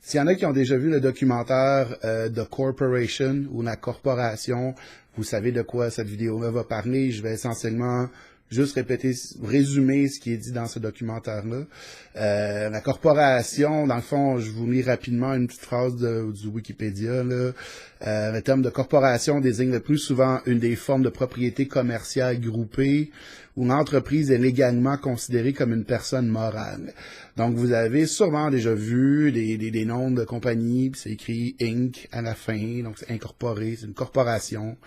S'il y en a qui ont déjà vu le documentaire The Corporation ou La Corporation, vous savez de quoi cette vidéo-là va parler. Je vais essentiellement juste résumer ce qui est dit dans ce documentaire-là. La corporation, dans le fond, je vous lis rapidement une petite phrase du Wikipédia, là. Le terme de corporation désigne le plus souvent une des formes de propriété commerciale groupée où l'entreprise est légalement considérée comme une personne morale. Donc, vous avez sûrement déjà vu des noms de compagnies, puis c'est écrit Inc. à la fin, donc c'est incorporé, c'est une corporation.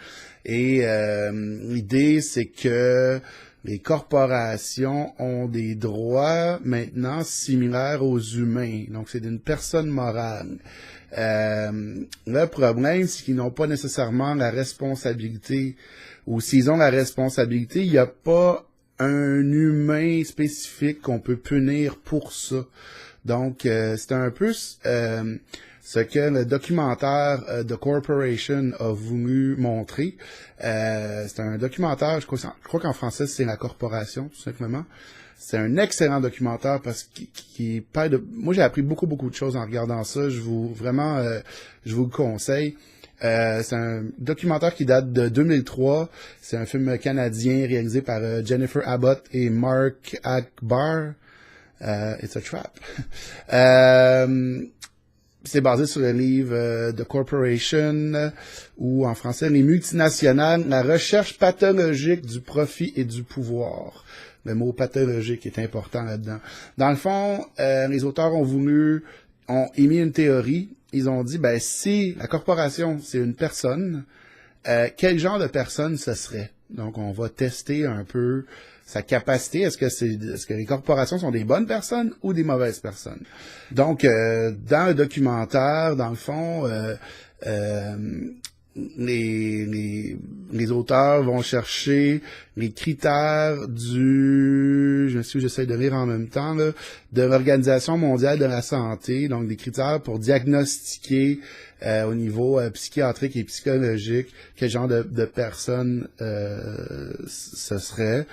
Et l'idée, c'est que les corporations ont des droits maintenant similaires aux humains. Donc, c'est d'une personne morale. Le problème, c'est qu'ils n'ont pas nécessairement la responsabilité, ou s'ils ont la responsabilité, il n'y a pas un humain spécifique qu'on peut punir pour ça. Donc, c'est un peu ce que le documentaire The Corporation a voulu montrer. C'est un documentaire, je crois qu'en français, c'est La Corporation, tout simplement. C'est un excellent documentaire parce qu'il parle de... Moi, j'ai appris beaucoup de choses en regardant ça. Je vous le conseille. C'est un documentaire qui date de 2003. C'est un film canadien réalisé par Jennifer Abbott et Mark Akbar. It's a Trap. C'est basé sur le livre The Corporation, ou en français, Les multinationales, la recherche pathologique du profit et du pouvoir. Le mot pathologique est important là-dedans. Dans le fond, les auteurs ont émis une théorie. Ils ont dit, si la corporation, c'est une personne, quel genre de personne ce serait? Donc, on va tester un peu sa capacité. Est-ce que les corporations sont des bonnes personnes ou des mauvaises personnes? Donc, dans le documentaire, dans le fond, les auteurs vont chercher les critères j'essaie de lire en même temps, là, de l'Organisation mondiale de la santé, donc des critères pour diagnostiquer au niveau psychiatrique et psychologique quel genre de personne ce serait.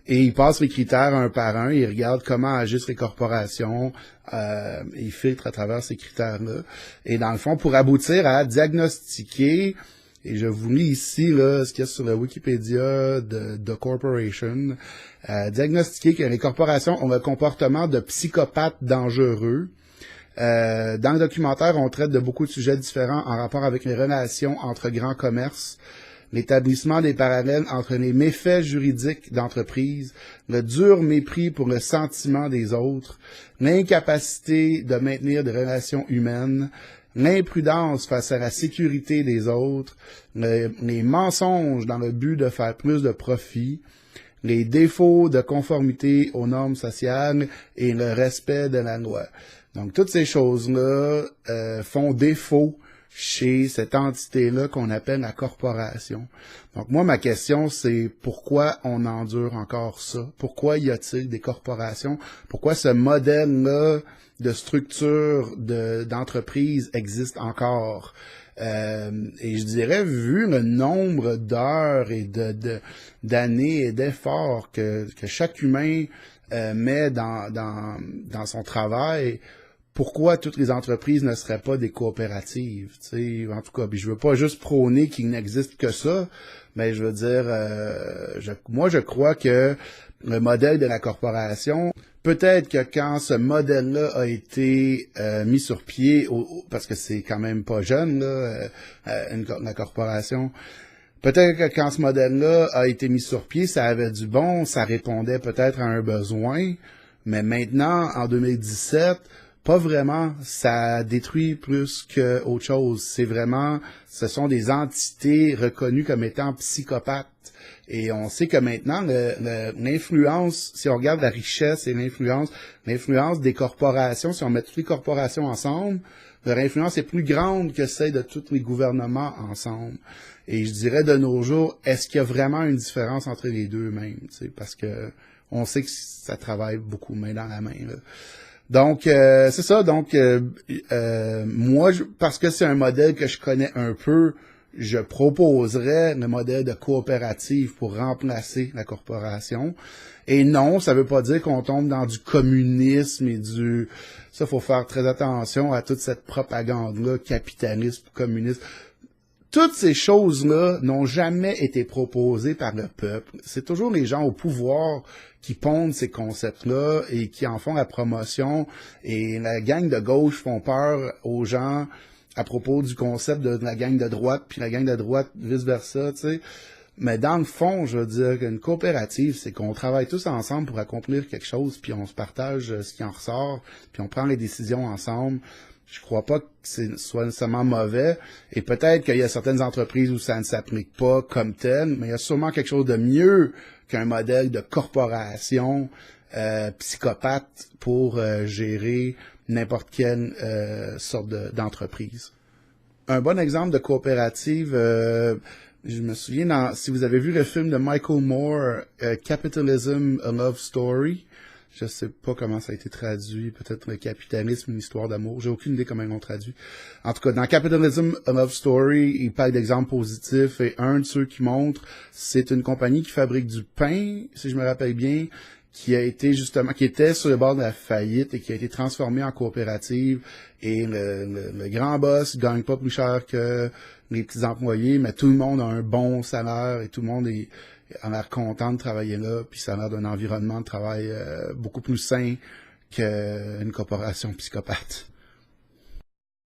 Et ils passent les critères un par un, ils regardent comment agissent les corporations, ils filtrent à travers ces critères-là. Et dans le fond, pour aboutir à diagnostiquer, et je vous lis ici là ce qu'il y a sur le Wikipédia de The Corporation, diagnostiquer que les corporations ont le comportement de psychopathes dangereux. Dans le documentaire, on traite de beaucoup de sujets différents en rapport avec les relations entre grands commerces, l'établissement des parallèles entre les méfaits juridiques d'entreprise, le dur mépris pour le sentiment des autres, l'incapacité de maintenir des relations humaines, l'imprudence face à la sécurité des autres, les mensonges dans le but de faire plus de profit, les défauts de conformité aux normes sociales et le respect de la loi. Donc, toutes ces choses-là font défaut chez cette entité-là qu'on appelle la corporation. Donc, moi, ma question, c'est pourquoi on endure encore ça? Pourquoi y a-t-il des corporations? Pourquoi ce modèle-là de structure d'entreprise existe encore? Et je dirais, vu le nombre d'heures et d'années et d'efforts que chaque humain met dans son travail, pourquoi toutes les entreprises ne seraient pas des coopératives, tu sais, en tout cas, puis je veux pas juste prôner qu'il n'existe que ça, mais je veux dire, moi je crois que le modèle de la corporation, peut-être que quand ce modèle-là a été mis sur pied, parce que c'est quand même pas jeune, là, la corporation, peut-être que quand ce modèle-là a été mis sur pied, ça avait du bon, ça répondait peut-être à un besoin, mais maintenant, en 2017, pas vraiment, ça détruit plus qu'autre chose. Ce sont des entités reconnues comme étant psychopathes. Et on sait que maintenant, l'influence, si on regarde la richesse et l'influence des corporations, si on met toutes les corporations ensemble, leur influence est plus grande que celle de tous les gouvernements ensemble. Et je dirais de nos jours, est-ce qu'il y a vraiment une différence entre les deux même? Parce que on sait que ça travaille beaucoup main dans la main, là. Donc, c'est ça. Donc, moi, parce que c'est un modèle que je connais un peu, je proposerais le modèle de coopérative pour remplacer la corporation. Et non, ça veut pas dire qu'on tombe dans du communisme et du... Ça, faut faire très attention à toute cette propagande-là, capitalisme, communisme. Toutes ces choses-là n'ont jamais été proposées par le peuple. C'est toujours les gens au pouvoir qui pondent ces concepts-là et qui en font la promotion. Et la gang de gauche font peur aux gens à propos du concept de la gang de droite, puis la gang de droite vice-versa, tu sais. Mais dans le fond, je veux dire qu'une coopérative, c'est qu'on travaille tous ensemble pour accomplir quelque chose, puis on se partage ce qui en ressort, puis on prend les décisions ensemble. Je crois pas que c'est soit nécessairement mauvais, et peut-être qu'il y a certaines entreprises où ça ne s'applique pas comme tel, mais il y a sûrement quelque chose de mieux qu'un modèle de corporation psychopathe pour gérer n'importe quelle sorte d'entreprise. Un bon exemple de coopérative, je me souviens, si vous avez vu le film de Michael Moore, Capitalism, A Love Story, je sais pas comment ça a été traduit, peut-être le capitalisme, une histoire d'amour, j'ai aucune idée comment ils l'ont traduit. En tout cas, dans Capitalism, A Love Story, il parle d'exemples positifs, et un de ceux qui montre, c'est une compagnie qui fabrique du pain, si je me rappelle bien, qui était sur le bord de la faillite et qui a été transformé en coopérative, et le grand boss gagne pas plus cher que les petits employés, mais tout le monde a un bon salaire et tout le monde a l'air content de travailler là, puis ça a l'air d'un environnement de travail beaucoup plus sain qu'une corporation psychopathe.